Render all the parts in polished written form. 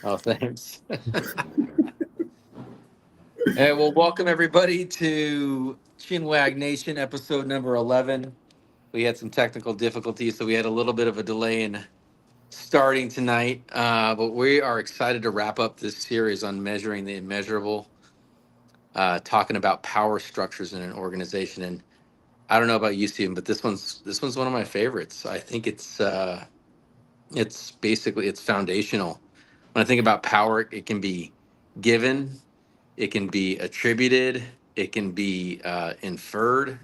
Oh, thanks. And well, welcome everybody to Chinwag Nation, episode number 11. We had some technical difficulties, so we had a little bit of a delay in starting tonight. But we are excited to wrap up this series on measuring the immeasurable, talking about power structures in an organization. And I don't know about you, Stephen, but this one's one of my favorites. I think it's basically it's foundational. When I think about power, it can be given, it can be attributed, it can be inferred.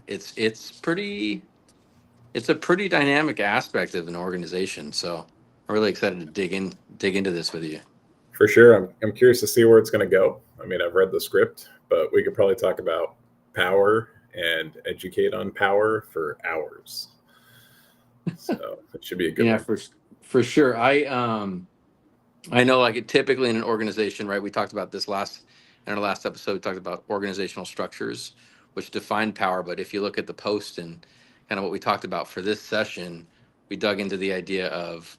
It's a pretty dynamic aspect of an organization. So I'm really excited to dig into this with you. For sure. I'm curious to see where it's going to go. I mean, I've read the script, but we could probably talk about power and educate on power for hours. So it should be a good Yeah, one. for sure. I know, like, typically in an organization, right? We talked about this in our last episode. We talked about organizational structures, which define power. But if you look at the post and kind of what we talked about for this session, we dug into the idea of,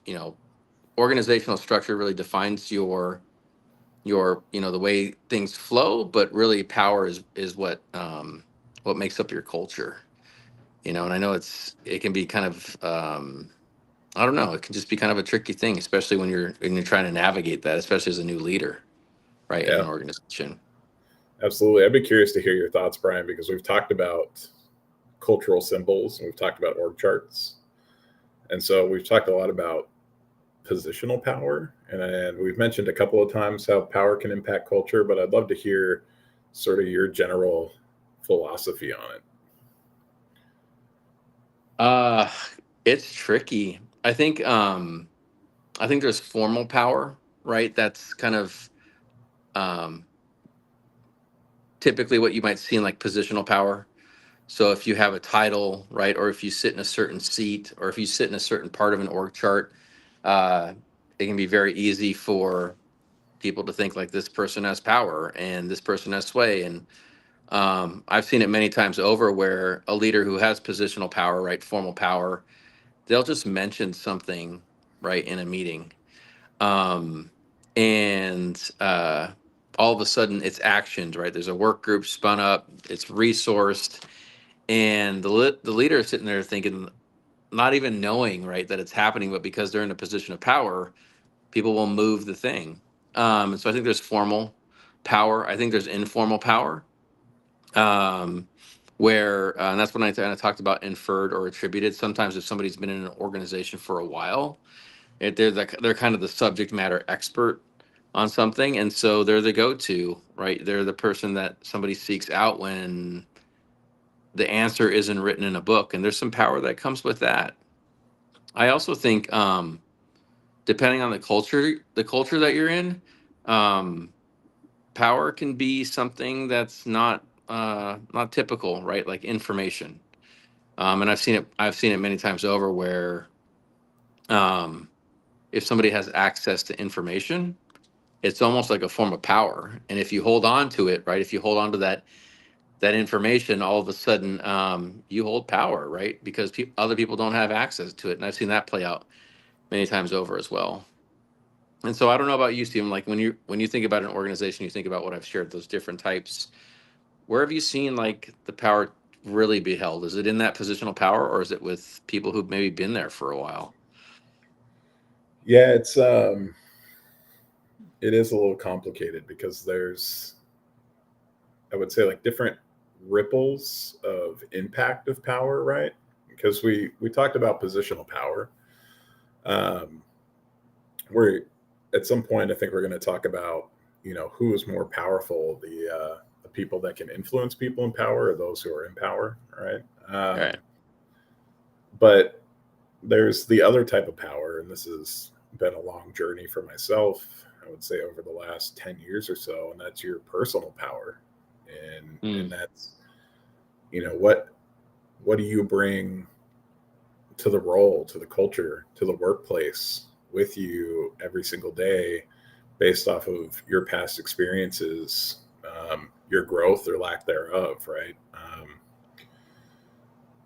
organizational structure really defines your the way things flow, but really power is what makes up your culture. And I know it can be kind of I don't know. It can just be kind of a tricky thing, especially when you're trying to navigate that, especially as a new leader, right, in Yeah, an organization. absolutely. I'd be curious to hear your thoughts, Brian, because we've talked about cultural symbols and we've talked about org charts. And so we've talked a lot about positional power. And we've mentioned a couple of times how power can impact culture, but I'd love to hear sort of your general philosophy on it. Uh, it's tricky. I think there's formal power, right? That's kind of um, typically what you might see in like positional power. So if you have a title, right, or if you sit in a certain seat, or if you sit in a certain part of an org chart, uh, it can be very easy for people to think like this person has power and this person has sway. And I've seen it many times over where a leader who has positional power, right, formal power, they'll just mention something, right, in a meeting. Um, and all of a sudden it's actioned, right? There's a work group spun up, it's resourced, and the leader is sitting there thinking, not even knowing, right, that it's happening, but because they're in a position of power, people will move the thing. And so I think there's formal power. I think there's informal power, um, where and that's when I kind of talked about inferred or attributed. Sometimes if somebody's been in an organization for a while, they're kind of the subject matter expert on something, and so they're the go-to, right? They're the person that somebody seeks out when the answer isn't written in a book, and there's some power that comes with that. I also think, depending on the culture that you're in, um, power can be something that's not typical, right? Like information. And I've seen it many times over where, um, if somebody has access to information, it's almost like a form of power. And if you hold on to it, right? If you hold on to that information, all of a sudden, you hold power, right? Because other people don't have access to it. And I've seen that play out many times over as well. And so I don't know about you, Stephen. Like when you think about an organization, you think about what I've shared, those different types. Where have you seen like the power really be held? Is it in that positional power, or is it with people who've maybe been there for a while? Yeah, it is a little complicated because there's, I would say, like different ripples of impact of power, right? Because we talked about positional power. Um, we're at some point, I think we're going to talk about, who is more powerful, the people that can influence people in power or those who are in power, right? Right. But there's the other type of power, and this has been a long journey for myself. I would say over the last 10 years or so, and that's your personal power, and Mm. that's what do you bring to the role, to the culture, to the workplace with you every single day, based off of your past experiences, your growth or lack thereof, right?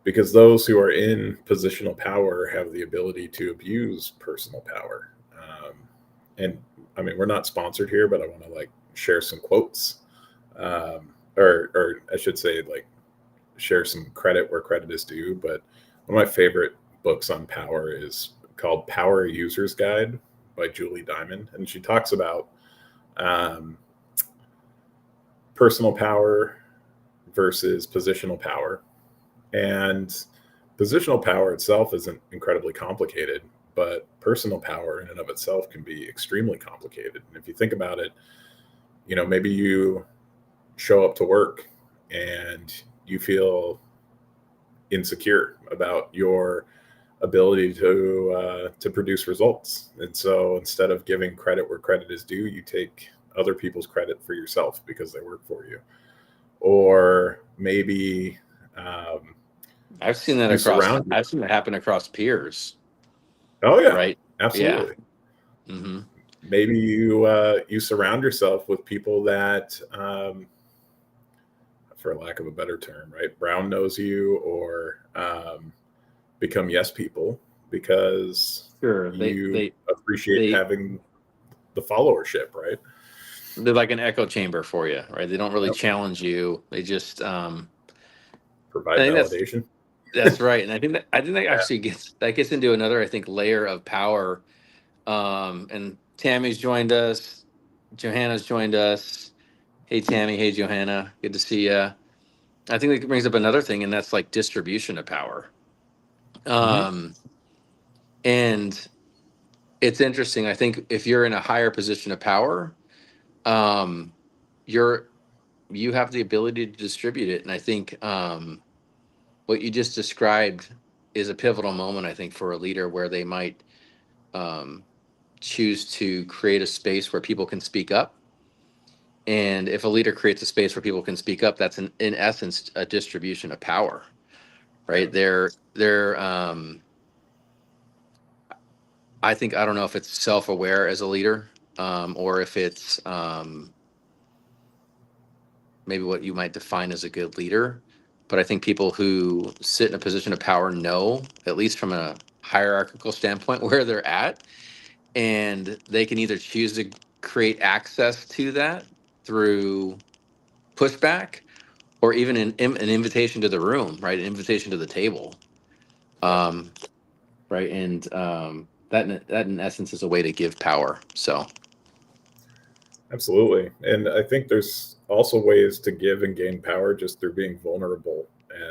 Because those who are in positional power have the ability to abuse personal power. And I mean, we're not sponsored here, but I want to like share some quotes, or I should say like share some credit where credit is due. But one of my favorite books on power is called Power User's Guide by Julie Diamond. And she talks about um, personal power versus positional power. And positional power itself isn't incredibly complicated, but personal power in and of itself can be extremely complicated. And if you think about it, maybe you show up to work and you feel insecure about your ability to produce results. And so instead of giving credit where credit is due, you take other people's credit for yourself because they work for you. Or maybe I've seen that I've seen that happen across peers. Oh yeah, right. absolutely. Yeah. Mm-hmm. Maybe you surround yourself with people that, for lack of a better term, right, brown nose you, or become yes people because Sure. you appreciate having the followership, right? They're like an echo chamber for you, right? They don't really Yep. challenge you. They just provide validation. That's right. And I think that actually gets into another, I think, layer of power. And Tammy's joined us. Johanna's joined us. Hey Tammy, hey Johanna, good to see you. I think that brings up another thing, and that's like distribution of power. And it's interesting. I think if you're in a higher position of power, um, you have the ability to distribute it. And I think what you just described is a pivotal moment, I think, for a leader where they might um, choose to create a space where people can speak up. And if a leader creates a space where people can speak up, that's in essence a distribution of power, right? Yeah. They're I think, I don't know if it's self-aware as a leader, or if it's maybe what you might define as a good leader. But I think people who sit in a position of power know, at least from a hierarchical standpoint, where they're at, and they can either choose to create access to that through pushback, or even an invitation to the room, right? An invitation to the table, right? And that in essence is a way to give power. So Absolutely. And I think there's also ways to give and gain power just through being vulnerable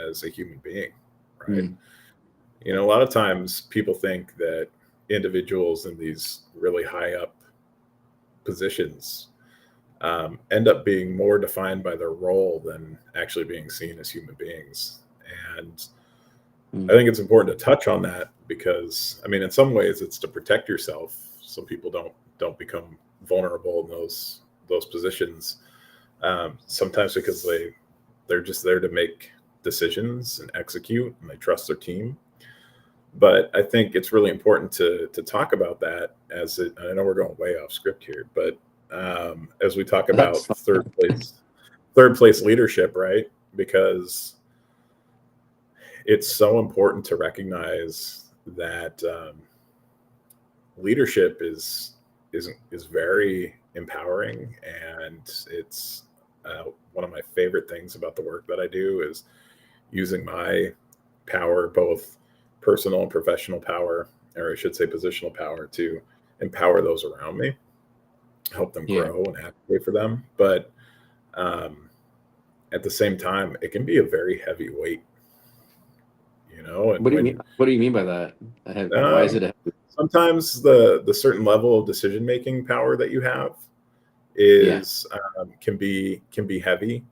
as a human being, right? A lot of times people think that individuals in these really high up positions end up being more defined by their role than actually being seen as human beings. And I think it's important to touch on that because, I mean, in some ways it's to protect yourself. So people don't become vulnerable in those positions. Sometimes because they're just there to make decisions and execute, and they trust their team. But I think it's really important to talk about that I know we're going way off script here, but as we talk about third place leadership, right? Because it's so important to recognize that leadership is very empowering, and it's one of my favorite things about the work that I do is using my power, both personal and professional power, or I should say positional power, to empower those around me, help them grow and advocate for them. But at the same time, it can be a very heavy weight, And what do you mean by that? Why is it sometimes the certain level of decision making power that you have is can be heavy.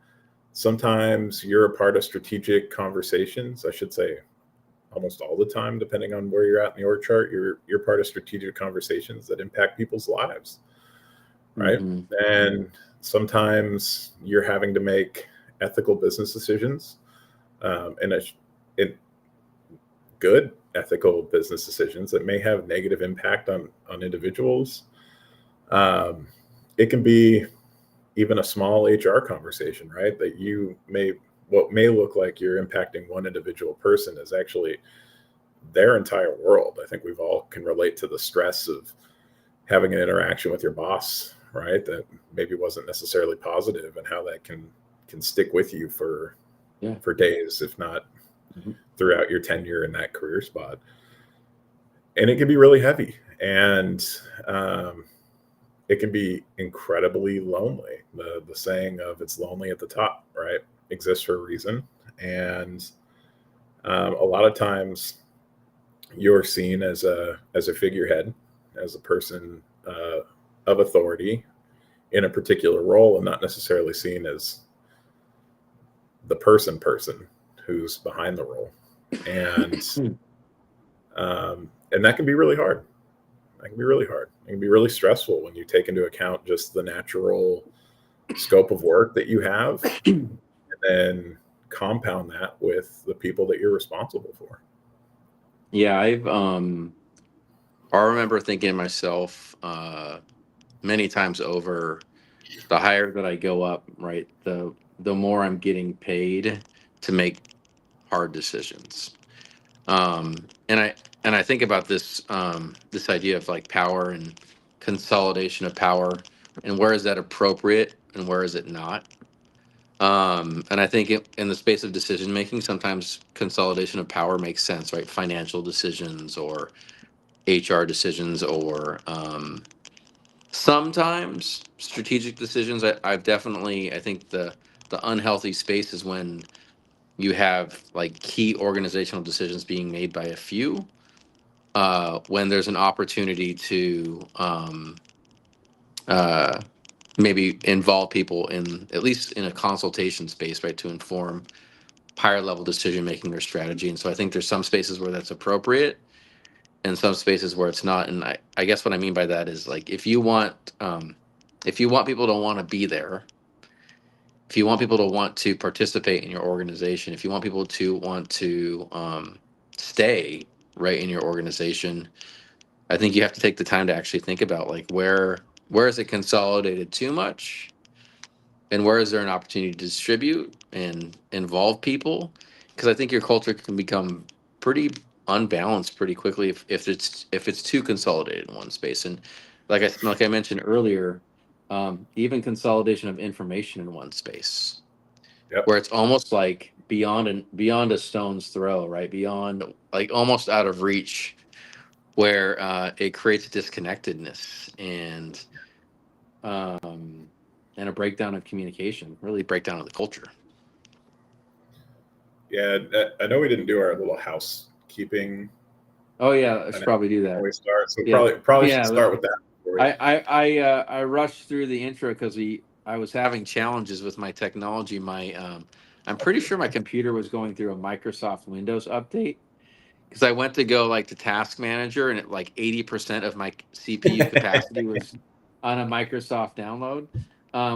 Sometimes you're a part of strategic conversations. I should say almost all the time, depending on where you're at in the org chart, you're part of strategic conversations that impact people's lives, right? And sometimes you're having to make ethical business decisions, and good ethical business decisions that may have negative impact on individuals. It can be even a small HR conversation, right? That what may look like you're impacting one individual person is actually their entire world. I think we've all can relate to the stress of having an interaction with your boss, right, that maybe wasn't necessarily positive, and how that can stick with you for days, if not throughout your tenure in that career spot. And it can be really heavy, and it can be incredibly lonely. The saying of "it's lonely at the top," right, exists for a reason. And a lot of times you're seen as a figurehead, as a person of authority in a particular role, and not necessarily seen as the person who's behind the role. And and that can be really hard. That can be really hard. It can be really stressful when you take into account just the natural scope of work that you have, and then compound that with the people that you're responsible for. Yeah, I remember thinking to myself many times over, the higher that I go up, right, the more I'm getting paid to make hard decisions. Um, and I think about this idea of like power and consolidation of power, and where is that appropriate and where is it not? And I think in the space of decision making, sometimes consolidation of power makes sense, right? Financial decisions or HR decisions, or sometimes strategic decisions. I've definitely, I think the unhealthy space is when you have like key organizational decisions being made by a few, when there's an opportunity to uh, maybe involve people in, at least in a consultation space, right, to inform higher level decision making or strategy. And so I think there's some spaces where that's appropriate and some spaces where it's not. And I guess what I mean by that is, like, if you want people to want to be there, if you want people to want to participate in your organization, if you want people to want to stay right in your organization, I think you have to take the time to actually think about, like, where is it consolidated too much, and where is there an opportunity to distribute and involve people? Because I think your culture can become pretty unbalanced pretty quickly if it's too consolidated in one space. And like I mentioned earlier, even consolidation of information in one space, Yep. where it's almost like beyond a stone's throw, right? Beyond, like, almost out of reach, where it creates disconnectedness um, and a breakdown of communication, really breakdown of the culture. Yeah, I know we didn't do our little housekeeping Oh yeah, I should announcement probably do when that. we start, so Yeah, probably should yeah. start with that before we. I rushed through the intro because I was having challenges with my technology. I'm pretty sure my computer was going through a Microsoft Windows update, because I went to go like to Task Manager, and like 80% of my CPU capacity was on a Microsoft download,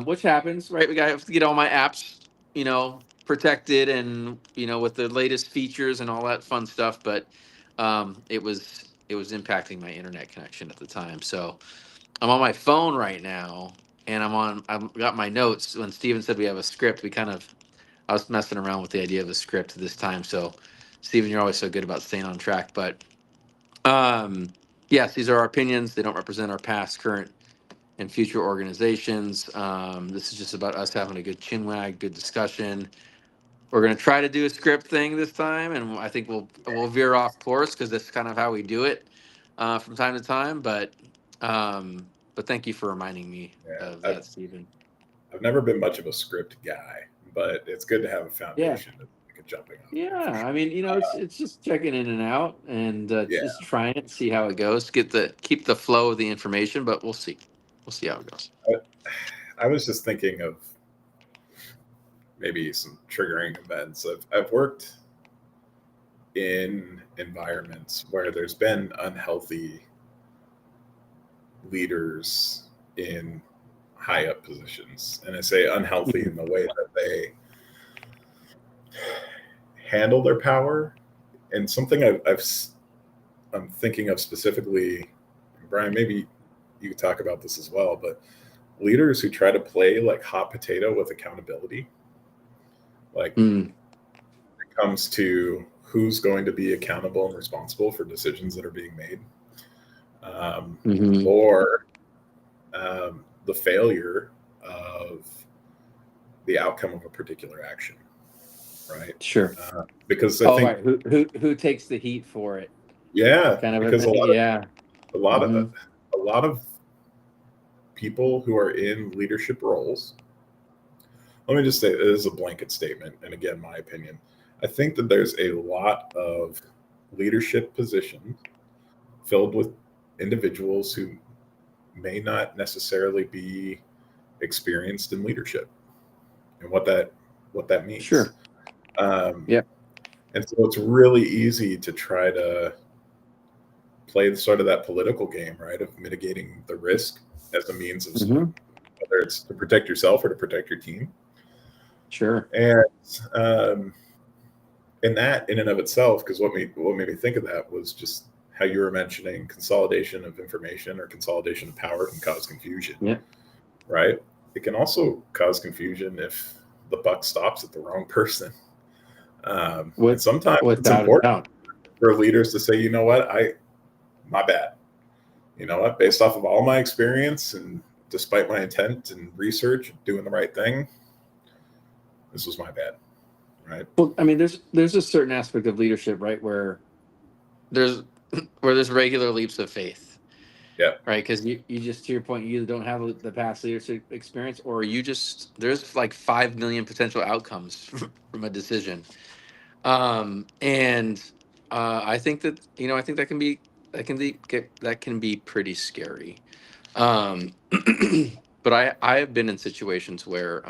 which happens, right? We have to get all my apps, protected, and with the latest features and all that fun stuff. But it was impacting my internet connection at the time. So I'm on my phone right now, and I've got my notes. When Steven said we have a script, I was messing around with the idea of a script this time. So, Steven, you're always so good about staying on track. But yes, these are our opinions. They don't represent our past, current, and future organizations. This is just about us having a good chinwag, good discussion. We're going to try to do a script thing this time, and I think we'll veer off course because that's kind of how we do it from time to time. But thank you for reminding me Yeah, of that, Steven. I've never been much of a script guy, but it's good to have a Yeah. foundation to make a jumping off Yeah, point for I sure. mean, it's just checking in and out, and Yeah, just trying it, see how it goes. Keep the flow of the information, but we'll see. We'll see how it goes. I was just thinking of maybe some triggering events. I've worked in environments where there's been unhealthy leaders in high up positions, and I say unhealthy in the way that they handle their power. And something I'm thinking of specifically, Brian, maybe you could talk about this as well, but leaders who try to play like hot potato with accountability, like Mm, when it comes to who's going to be accountable and responsible for decisions that are being made. um, Hmm. or the failure of the outcome of a particular action, right? Sure. Because I Oh, think, right. Who takes the heat for it? yeah, Kind of a because thing. Yeah. a lot of Hmm. a lot of people who are in leadership roles. Let me just say, it is a blanket statement, and again, my opinion. I think that there's a lot of leadership positions filled with individuals who may not necessarily be experienced in leadership and what that means. Sure. Um, Yep. and so it's really easy to try to play sort of that political game, right, of mitigating the risk as a means of Hmm. whether it's to protect yourself or to protect your team. Sure. And um, and that in and of itself, because what made me think of that was just how you were mentioning consolidation of information or consolidation of power can cause confusion, Yeah. right? It can also cause confusion if the buck stops at the wrong person. And With sometimes it's without a important doubt. for leaders to say, you know what, my bad. You know what, based off of all my experience and despite my intent and research, doing the right thing, this was my bad, right? Well, I mean, there's a certain aspect of leadership, right, where there's there's regular leaps of faith, Yeah, right? Because you just, to your point, you either don't have the past leadership experience, or you just, there's like 5 million potential outcomes from a decision. And I think that, I think that can be pretty scary. Um, but I have been in situations where,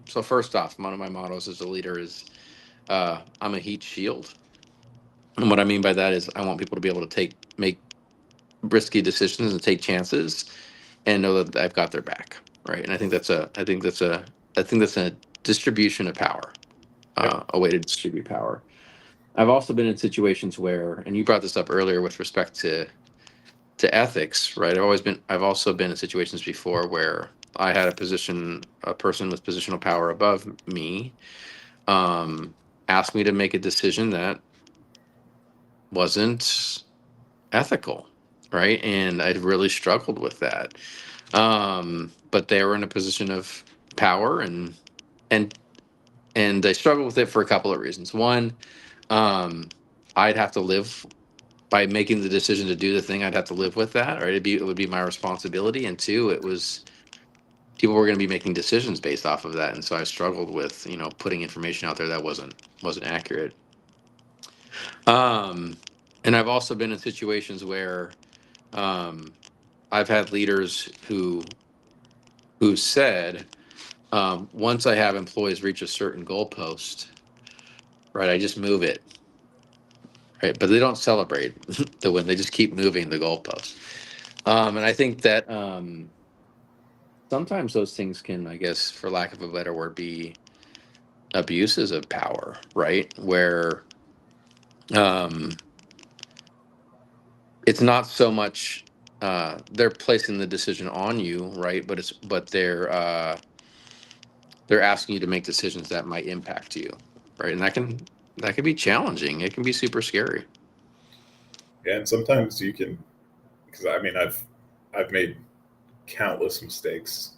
so first off, one of my mottos as a leader is, I'm a heat shield. And what I mean by that is I want people to be able to make risky decisions and take chances and know that I've got their back. Right. And I think that's a distribution of power, yep, a way to distribute power. I've also been in situations where, and you brought this up earlier with respect to ethics, right? I've also been in situations before where I had a person with positional power above me, um, asked me to make a decision that wasn't ethical, right? And I'd really struggled with that. But they were in a position of power, and and I struggled with it for a couple of reasons. One, um, I'd have to live by making the decision to do the thing. I'd have to live with that, right? It would be my responsibility. And two, it was people were going to be making decisions based off of that, and so I struggled with putting information out there that wasn't accurate. Um, and I've also been in situations where um, I've had leaders who said, once I have employees reach a certain goalpost, right, I just move it, right, but they don't celebrate the win. They just keep moving the goalpost. And I think that sometimes those things can, I guess, for lack of a better word, be abuses of power, right? Where um, it's not so much they're placing the decision on you, right? But they're asking you to make decisions that might impact you, right? And that can be challenging. It can be super scary. yeah. And sometimes you can, because I mean, I've made countless mistakes,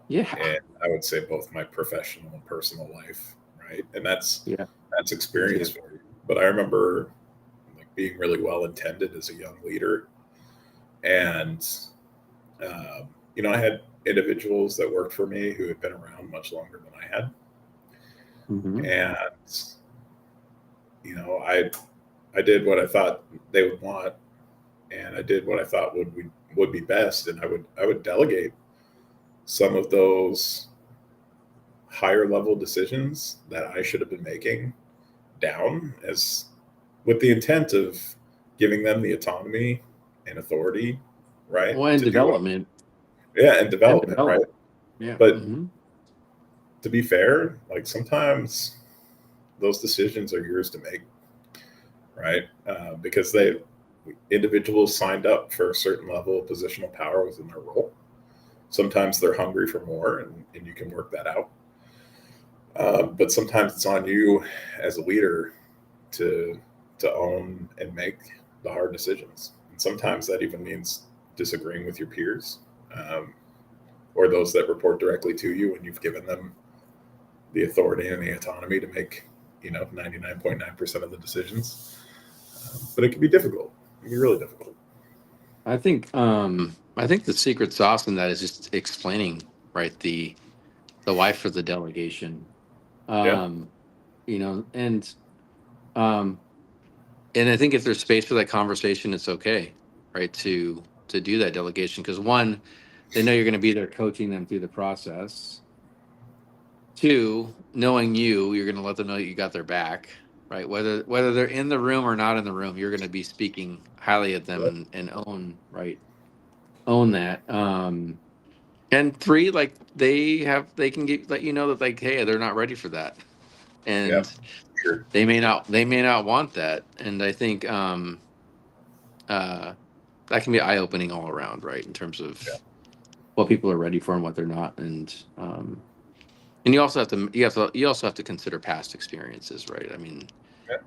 Yeah, and I would say both my professional and personal life, right? And yeah, that's me experience too. for you. But I remember like being really well intended as a young leader, and I had individuals that worked for me who had been around much longer than I had, Hmm. and I did what I thought they would want, and I did what I thought would be best, and I would delegate some of those higher level decisions that I should have been making down as with the intent of giving them the autonomy and authority, right, Well, and to do what, development, yeah, and and development, right. development. Yeah. But Hmm. to be fair, like sometimes those decisions are yours to make, right, because they individuals signed up for a certain level of positional power within their role. Sometimes they're hungry for more, and you can work that out. But sometimes it's on you as a leader to to own and make the hard decisions. And sometimes that even means disagreeing with your peers, or those that report directly to you when you've given them the authority and the autonomy to make 99.9% of the decisions. But it can be difficult. It can be really difficult. I think the secret sauce in that is just explaining, right, the why for the delegation. Yeah. Um, you know, um and I think if there's space for that conversation, it's okay, right, to do that delegation, because one, they know you're going to be there coaching them through the process. Two, knowing you're going to let them know that you got their back, right? Whether they're in the room or not in the room, you're going to be speaking highly of them, and own that. And three, like they can let you know that, like, hey, they're not ready for that, Yeah. and Sure. they may not want that. And I think that can be eye opening all around, right, in terms of Yeah. what people are ready for and what they're not. And you also have to consider past experiences, right? I mean, Yeah.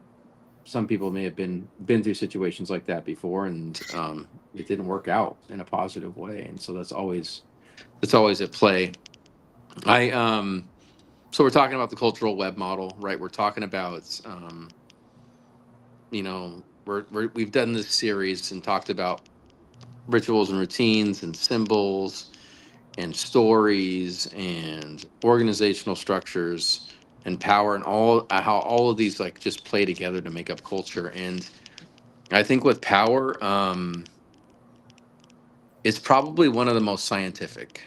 some people may have been through situations like that before, and it didn't work out in a positive way, and so that's always at play. I So we're talking about the cultural web model, right? We're talking about we've done this series and talked about rituals and routines and symbols and stories and organizational structures and power, and how all of these like just play together to make up culture. And I think with power, it's probably one of the most scientific.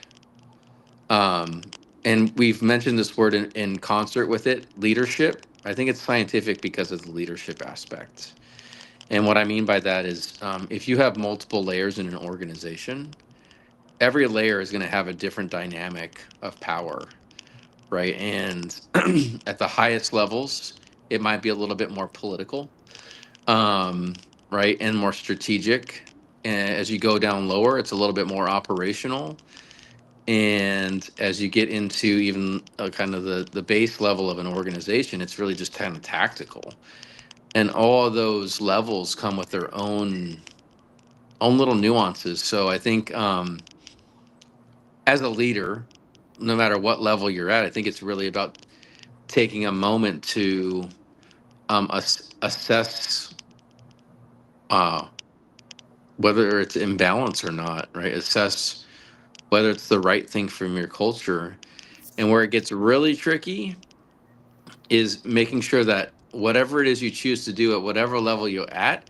Um, and we've mentioned this word in concert with it, leadership. I think it's scientific because of the leadership aspect. And what I mean by that is, if you have multiple layers in an organization, every layer is going to have a different dynamic of power, right? And at the highest levels, it might be a little bit more political, um, right, and more strategic. And as you go down lower, it's a little bit more operational. And as you get into even kind of the base level of an organization, it's really just kind of tactical. And all of those levels come with their own little nuances. So I think, as a leader, no matter what level you're at, I think it's really about taking a moment to assess uh, whether it's imbalance or not, right? Assess whether it's the right thing from your culture. And where it gets really tricky is making sure that whatever it is you choose to do at whatever level you're at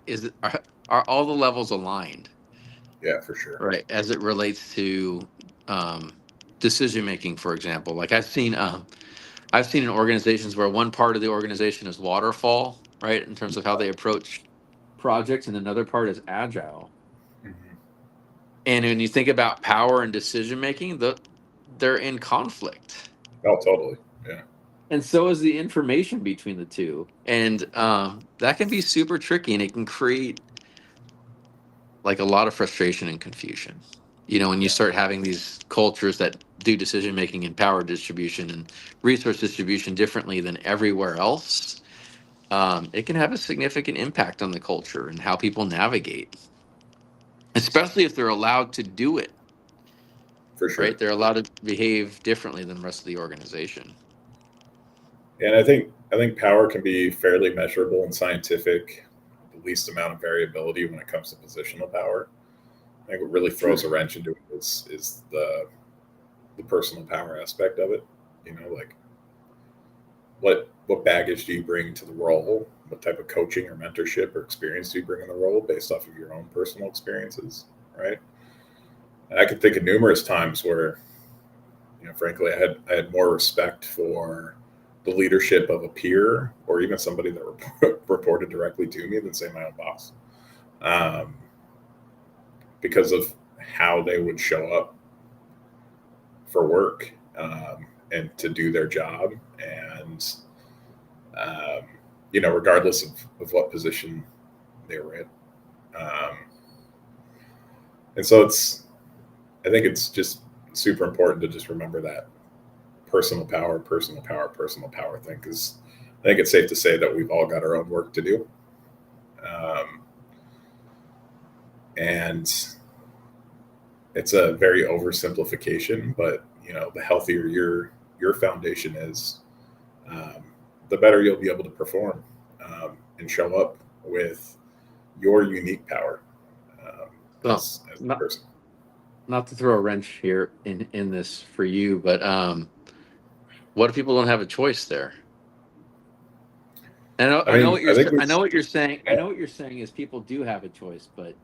are all the levels aligned, Yeah, for sure. right? As it relates to um, decision making, for example. Like I've seen in organizations where one part of the organization is waterfall, right, in terms of how they approach projects, and another part is agile. Mhm. And when you think about power and decision making, they're in conflict, Oh, totally. Yeah. and so is the information between the two. And that can be super tricky, and it can create like a lot of frustration and confusion. When you Yeah. start having these cultures that do decision making and power distribution and resource distribution differently than everywhere else, it can have a significant impact on the culture and how people navigate, especially if they're allowed to do it, For right? sure. They're allowed to behave differently than the rest of the organization. And I think power can be fairly measurable and scientific, the least amount of variability when it comes to positional power. I think what really throws Sure. a wrench into it is the personal power aspect of it. Like what baggage do you bring to the role? What type of coaching or mentorship or experience do you bring in the role based off of your own personal experiences, right? And I can think of numerous times where, frankly, I had more respect for the leadership of a peer or even somebody that reported directly to me than say my own boss, um, because of how they would show up for work, and to do their job, and um, regardless of what position they were in. Um, and so I think it's just super important to just remember that personal power, personal power, personal power thing, because I think it's safe to say that we've all got our own work to do. Um, And it's a very oversimplification, but the healthier your foundation is, um, the better you'll be able to perform, and show up with your unique power, um, Well, as a not person. not to throw a wrench here in this for you, but what if people don't have a choice there? I I know mean, what I think we. I know what you're saying. I know what you're saying is people do have a choice, but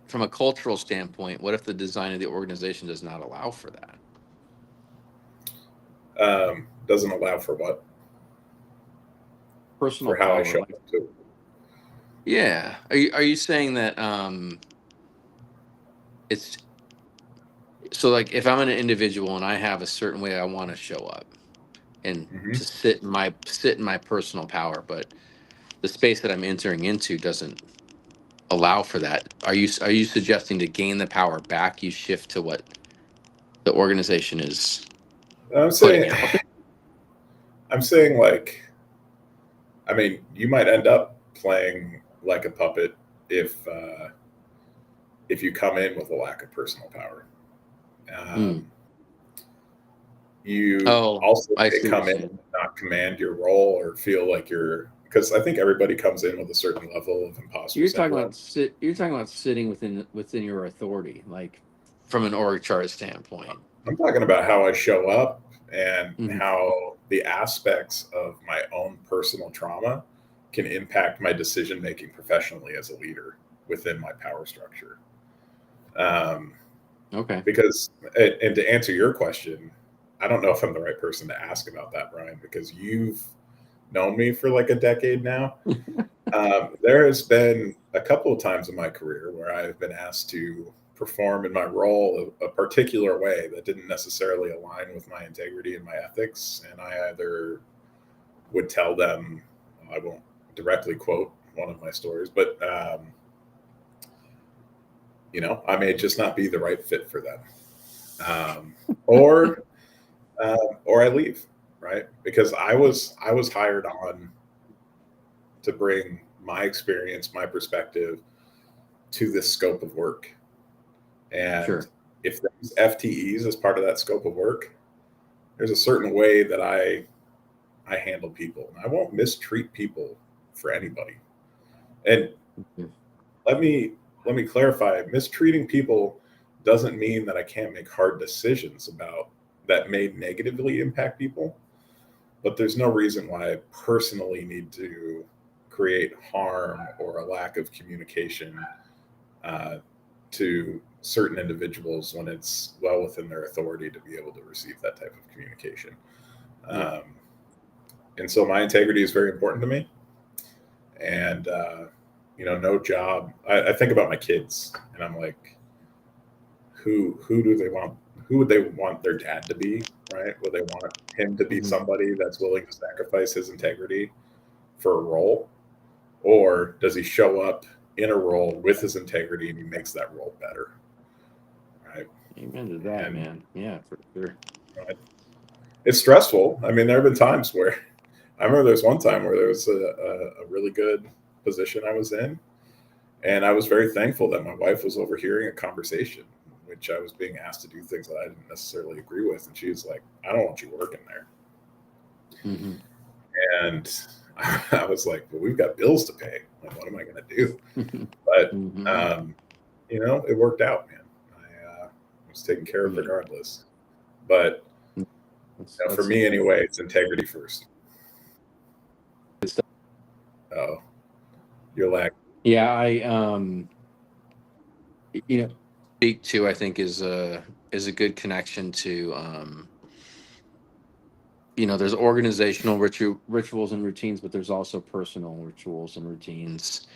from a cultural standpoint, what if the design of the organization does not allow for that? Doesn't allow for what? Personal For how I power, show like, up to. yeah. Are you saying that it's so like if I'm an individual and I have a certain way I want to show up and Hmm. to sit in my personal power, but the space that I'm entering into doesn't allow for that. Are you suggesting to gain the power back, you shift to what the organization is I'm putting saying, out? I'm saying like, I mean, you might end up playing like a puppet if if you come in with a lack of personal power. Hmm. Um, you Oh, also I may see what you're come in saying. and not command your role or feel like you're, because I think everybody comes in with a certain level of imposter syndrome. You're talking about sitting within your authority, like from an org chart standpoint. I'm talking about how I show up and Hmm. how the aspects of my own personal trauma can impact my decision making professionally as a leader within my power structure. Um, Okay. because, and to answer your question, I don't know if I'm the right person to ask about that, Brian, because you've known me for like a decade now. There has been a couple of times in my career where I've been asked to perform in my role a particular way that didn't necessarily align with my integrity and my ethics. And I either would tell them, I won't directly quote one of my stories, but, I may just not be the right fit for them. Um, or, or I leave, right? Because I was hired on to bring my experience, my perspective to this scope of work. And Sure. if there's FTEs as part of that scope of work, there's a certain way that I handle people. And I won't mistreat people for anybody. And Mhm. let me let me clarify, mistreating people doesn't mean that I can't make hard decisions about that may negatively impact people, but there's no reason why I personally need to create harm or a lack of communication, uh, to certain individuals when it's well within their authority to be able to receive that type of communication. Yeah. Um, and so my integrity is very important to me. And, no job. I think about my kids and I'm like, who do they want? Who would they want their dad to be? Right? Would they want him to be Hmm. somebody that's willing to sacrifice his integrity for a role? Or does he show up in a role with his integrity and he makes that role better? Right. Amen to that, And man. Yeah, for sure. it's stressful. I mean, there have been times where I remember there was one time where there was a really good position I was in, and I was very thankful that my wife was overhearing a conversation in which I was being asked to do things that I didn't necessarily agree with, and she was like, "I don't want you working there," Hmm. and I was like, "Well, we've got bills to pay. Like, what am I going to do?" But, Hmm. it worked out, man. I was taken care of Yeah. regardless. But for That's me anyway, it's integrity first. good stuff. Oh, you're like, Yeah, speak to I think is a good connection to there's organizational rituals and routines, but there's also personal rituals and routines,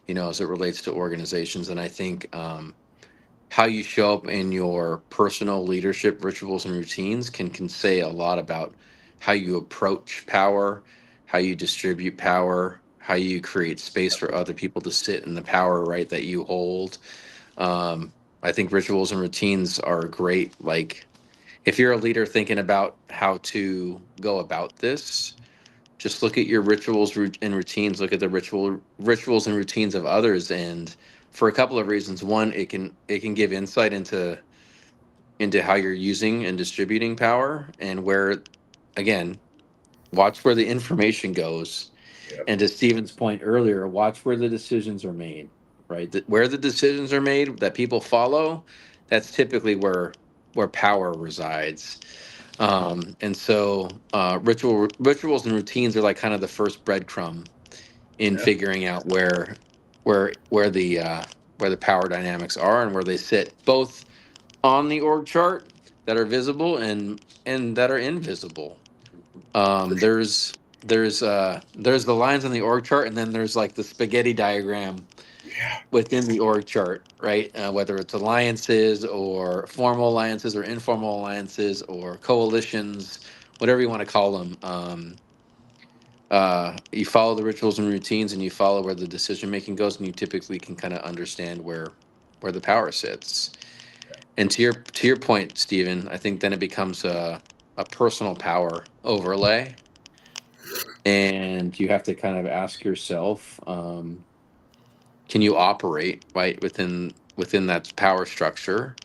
as it relates to organizations. And I think how you show up in your personal leadership rituals and routines can say a lot about how you approach power, how you distribute power, how you create space for other people to sit in the power, right, that you hold. um, I think rituals and routines are great. Like if you're a leader thinking about how to go about this, just look at your and routines, look at the rituals and routines of others, and for a couple of reasons. One, it can give insight into how you're using and distributing power, and where, again, watch where the information goes. Yep. And to Stephen's point earlier, watch where the decisions are made, right? Where the decisions are made that people follow, that's typically where power resides. And so rituals and routines are like kind of the first breadcrumb in Yeah. figuring out where the power dynamics are and where they sit, both on the org chart that are visible and that are invisible. For sure. There's the lines on the org chart, and then there's like the spaghetti diagram Yeah. within the org chart, right? Whether it's alliances or formal alliances or informal alliances or coalitions, whatever you want to call them. You follow the rituals and routines, and you follow where the decision making goes, and you typically can kind of understand where the power sits. And to your point, Stephen, I think then it becomes a personal power overlay, and you have to kind of ask yourself, can you operate right within that power structure,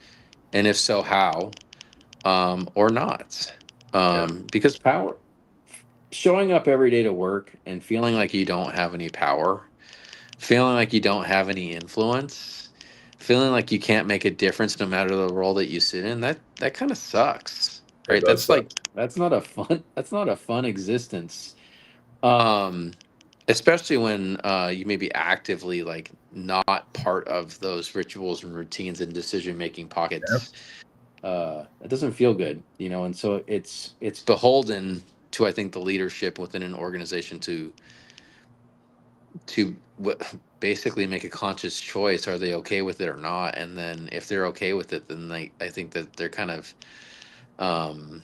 and if so, how, or not? Yeah. Because power, showing up every day to work and feeling like you don't have any power, feeling like you don't have any influence, feeling like you can't make a difference no matter the role that you sit in, that kind of sucks, It right? does That's suck. like that's not a fun existence. Um, Especially when you may be actively like not part of those rituals and routines and decision making Yeah. pockets. It doesn't feel good, you know, and so it's beholden to, I think, the leadership within an organization basically make a conscious choice. Are they okay with it or not? And then if they're okay with it, then I think that they're kind of um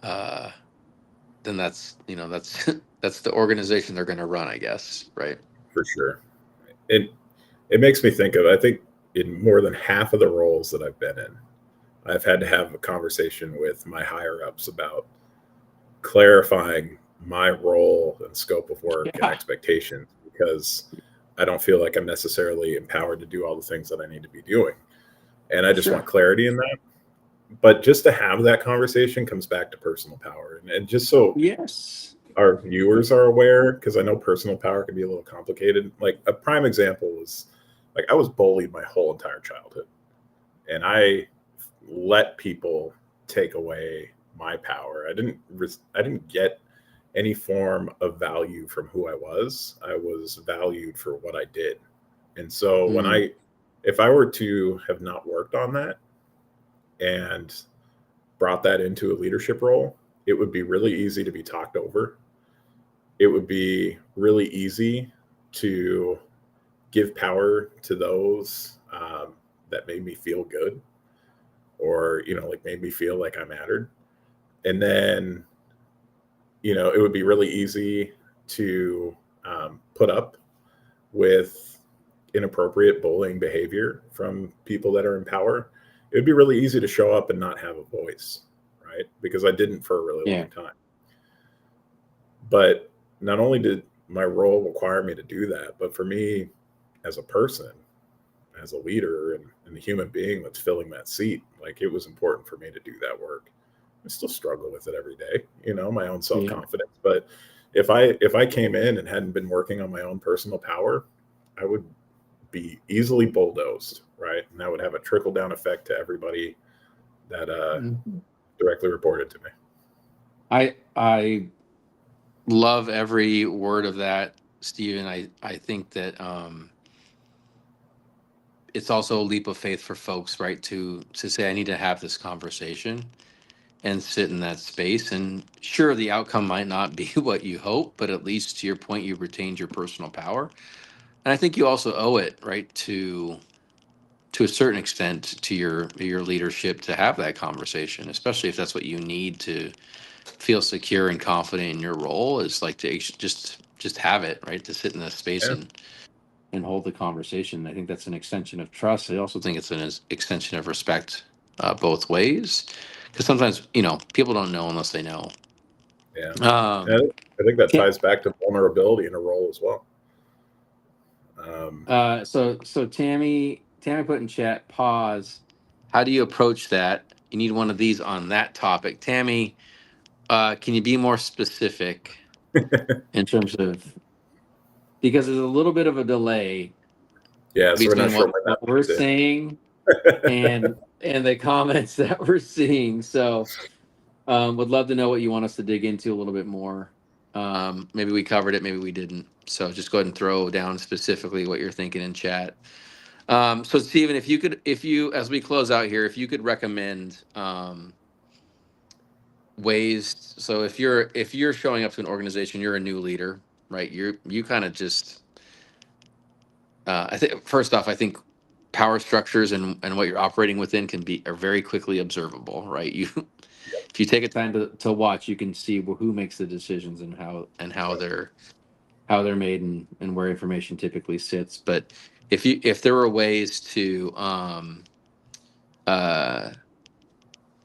uh then that's, you know, that's that's the organization they're going to run, I guess, right? For sure. It makes me think of, I think in more than half of the roles that I've been in, I've had to have a conversation with my higher ups about clarifying my role and scope of work and Yeah, expectations, because I don't feel like I'm necessarily empowered to do all the things that I need to be doing. And I just want sure. clarity in that. But just to have that conversation comes back to personal power. And just so Yes. our viewers are aware, because I know personal power can be a little complicated. Like a prime example is, like, I was bullied my whole entire childhood, and I let people take away my power. I didn't get any form of value from who I was. I was valued for what I did. And so Mm, if I were to have not worked on that and brought that into a leadership role, it would be really easy to be talked over. It would be really easy to give power to those that made me feel good, or, like, made me feel like I mattered. And then, it would be really easy to put up with inappropriate bullying behavior from people that are in power. It would be really easy to show up and not have a voice, right? Because I didn't for a really yeah. long time. But not only did my role require me to do that, but for me as a person, as a leader, and the human being that's filling that seat, like, it was important for me to do that work. I still struggle with it every day, my own self Yeah. confidence. But if I came in and hadn't been working on my own personal power, I would be easily bulldozed, right? And that would have a trickle down effect to everybody that Mhm. directly reported to me. I love every word of that, Stephen. I think that it's also a leap of faith for folks, right? To say, I need to have this conversation and sit in that space. And sure, the outcome might not be what you hope, but at least to your point, you've retained your personal power. And I think you also owe it, right, to a certain extent to your leadership to have that conversation, especially if that's what you need to feel secure and confident in your role, is like to just have it, right, to sit in that space Yeah, and hold the conversation. I think that's an extension of trust. I also think it's an extension of respect, both ways, because sometimes, you know, people don't know unless they know. yeah. And um I think that yeah, ties back to vulnerability in a role as well. Um, So Tammy put in chat, pause. How do you approach that? You need one of these on that topic. Tammy, can you be more specific in terms of, because there's a little bit of a delay yeah, so we're not between sure what, when that what we're makes saying it. and the comments that we're seeing. So would love to know what you want us to dig into a little bit more. Maybe we covered it, maybe we didn't. So just go ahead and throw down specifically what you're thinking in chat. So Stephen, if you, as we close out here, if you could recommend ways. So if you're showing up to an organization, you're a new leader, right? You kind of just, I think first off, I think power structures and what you're operating within are very quickly observable, right? You if you take a time to watch, you can see who makes the decisions and how they're made and where information typically sits. But if there were ways to uh,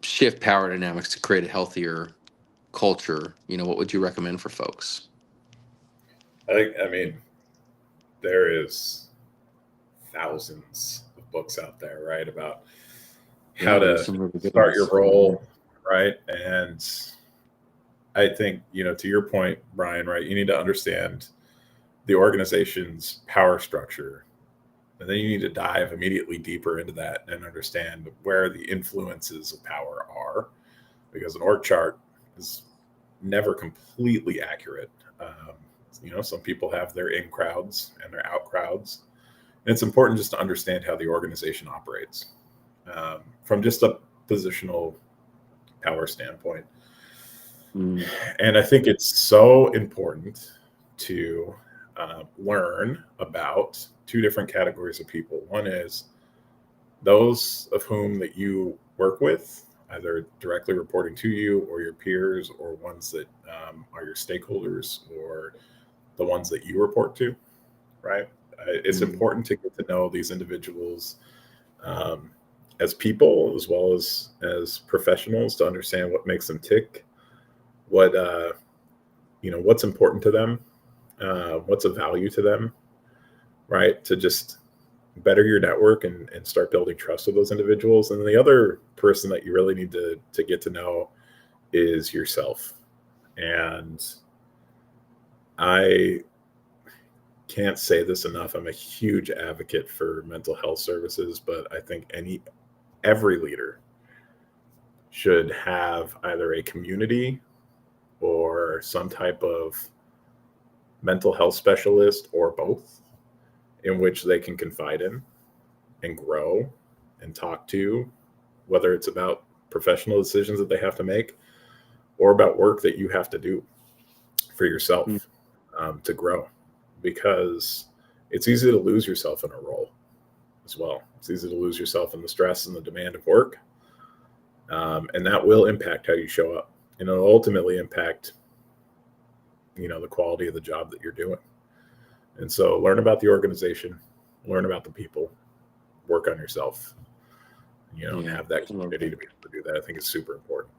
shift power dynamics to create a healthier culture, what would you recommend for folks? I mean, there is thousands of books out there, right, about how Yeah, there's to some really good start your ones. role, right? And I think, to your point, Brian, right, you need to understand the organization's power structure. And then you need to dive immediately deeper into that and understand where the influences of power are, because an org chart is never completely accurate. Some people have their in crowds and their out crowds. And it's important just to understand how the organization operates from just a positional power standpoint. Mm, And I think it's so important to learn about two different categories of people. One is those of whom that you work with, either directly reporting to you or your peers, or ones that are your stakeholders, or the ones that you report to, right? It's mm, important to get to know these individuals um, as people as well as professionals, to understand what makes them tick, what what's important to them, what's of value to them, right? To just better your network and start building trust with those individuals. And then the other person that you really need to get to know is yourself. And I can't say this enough. I'm a huge advocate for mental health services, but I think every leader should have either a community or some type of mental health specialist, or both, in which they can confide in and grow and talk to, whether it's about professional decisions that they have to make or about work that you have to do for mm. yourself to grow. Because it's easy to lose yourself in a role as well. It's easy to lose yourself in the stress and the demand of work. And that will impact how you show up. And it'll ultimately impact, the quality of the job that you're doing. And so learn about the organization, learn about the people, work on yourself, and Yeah, have that I love community that. to be able to do that. I think it's super important.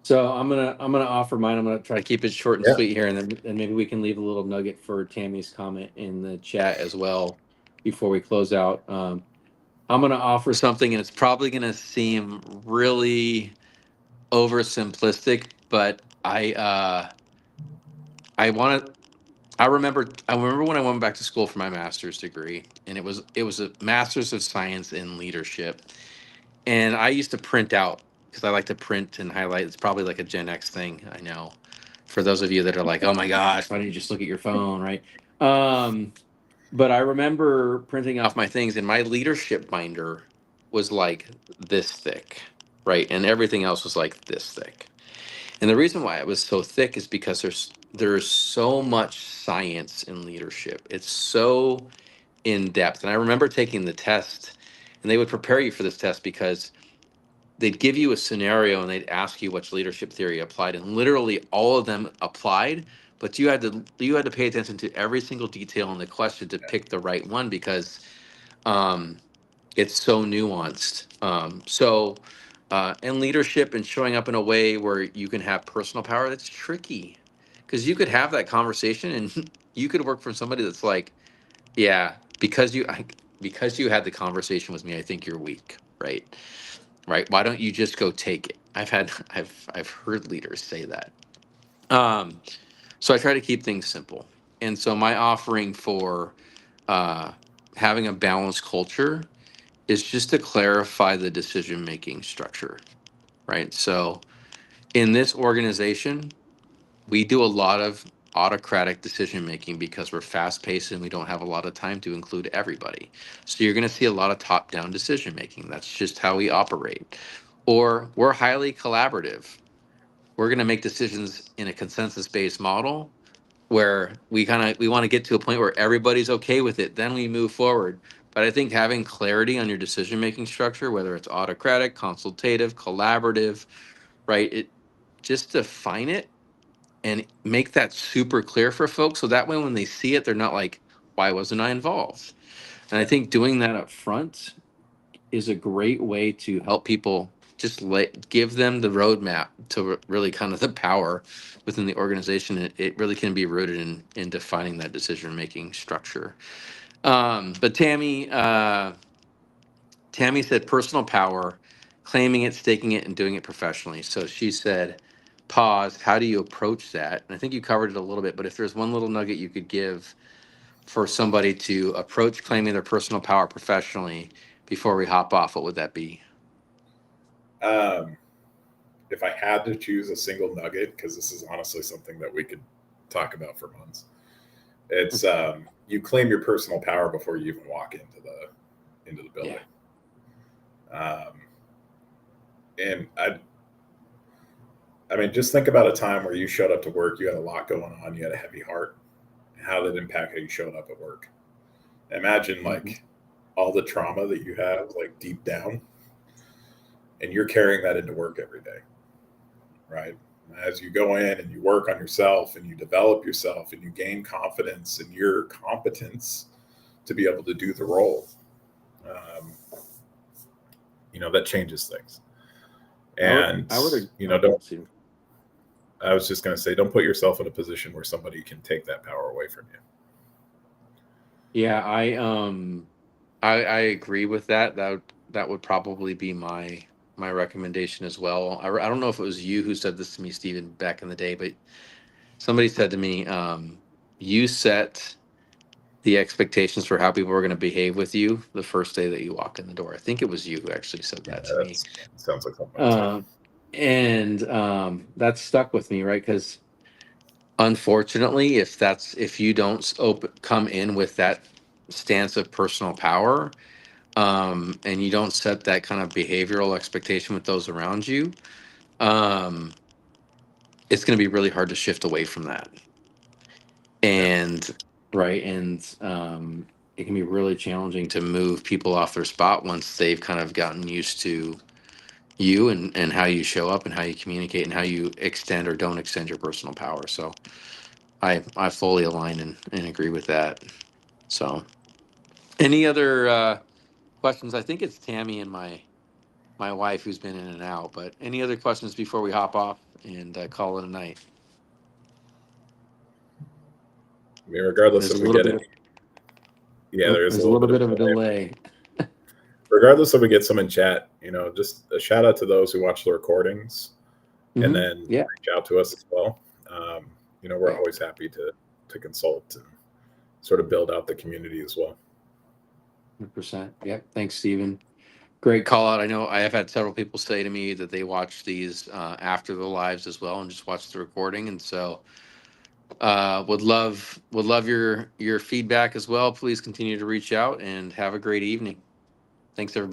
So I'm gonna offer mine. I'm gonna try to keep it short and Yeah. sweet here, and maybe we can leave a little nugget for Tammy's comment in the chat as well before we close out. I'm gonna offer something, and it's probably gonna seem really oversimplistic, but I want to. I remember when I went back to school for my master's degree, and it was a master's of science in leadership. And I used to print out because I like to print and highlight. It's probably like a Gen X thing, I know. For those of you that are like, "Oh my gosh, why don't you just look at your phone?" Right? Um, but I remember printing off my things, and my leadership binder was like this thick, right? And everything else was like this thick. And the reason why it was so thick is because there's so much science in leadership. It's so in depth. And I remember taking the test, and they would prepare you for this test because they'd give you a scenario and they'd ask you which leadership theory applied, and literally all of them applied, but you had to pay attention to every single detail in the question to pick the right one because um, it's so nuanced. And leadership and showing up in a way where you can have personal power, that's tricky because you could have that conversation and you could work for somebody that's like, Yeah, because you had the conversation with me, I think you're weak, right? Right? Why don't you just go take it? I've heard leaders say that. Um, so I try to keep things simple, and so my offering for uh, having a balanced culture is just to clarify the decision making structure, right? So in this organization, we do a lot of autocratic decision making because we're fast paced and we don't have a lot of time to include everybody. So you're going to see a lot of top down decision making. That's just how we operate. Or we're highly collaborative. We're going to make decisions in a consensus based model where we want to get to a point where everybody's okay with it, then we move forward. But I think having clarity on your decision making structure, whether it's autocratic, consultative, collaborative, right, it just define it and make that super clear for folks so that way when they see it they're not like, why wasn't I involved? And I Yeah. think doing that up front is a great way to help people, just give them the roadmap to really kind of the power within the organization. It really can be rooted in defining that decision making structure. But Tammy said personal power, claiming it, staking it, and doing it professionally. So she said, pause. How do you approach that? And I think you covered it a little bit, but if there's one little nugget you could give for somebody to approach claiming their personal power professionally before we hop off, what would that be? Um, if I had to choose a single nugget, because this is honestly something that we could talk about for months, it's you claim your personal power before you even walk into the Yeah. building. Um, and I mean, just think about a time where you showed up to work, you had a lot going on, you had a heavy heart, how that impacted how you showed up at work. Imagine Mhm. like all the trauma that you have like deep down, and you're carrying that into work every day, right? As you go in and you work on yourself and you develop yourself and you gain confidence in your competence to be able to do the role, um, that changes things. And, I would, go don't, ahead, Steve. I was just going to say, don't put yourself in a position where somebody can take that power away from you. Yeah, I agree with that. That would probably be my recommendation as well. I don't know if it was you who said this to me, Stephen, back in the day, but somebody said to me, you set the expectations for how people are going to behave with you the first day that you walk in the door. I think it was you who actually said Yeah, that to me. that sounds like something I'd say. Um, and that stuck with me, right? Because unfortunately, if you don't come in with that stance of personal power, and you don't set that kind of behavioral expectation with those around you, um, it's going to be really hard to shift away from that. Yeah. And right, and it can be really challenging to move people off their spot once they've kind of gotten used to you and how you show up and how you communicate and how you extend or don't extend your personal power. So I fully align and agree with that. So any other questions? I think it's Tammy and my wife who's been in and out. But any other questions before we hop off and call it a night? I mean, regardless There's a if we little get bit it, of yeah, there is a there's a little little bit of bit a of a delay. delay. Regardless if we get some in chat, just a shout out to those who watch the recordings and Hmm. then Yeah, reach out to us as well. We're yeah, always happy to consult and sort of build out the community as well. 100%. Yep. Thanks, Stephen. Great call out. I know I have had several people say to me that they watch these after the lives as well and just watch the recording, and so would love your feedback as well. Please continue to reach out and have a great evening. Thanks, everybody.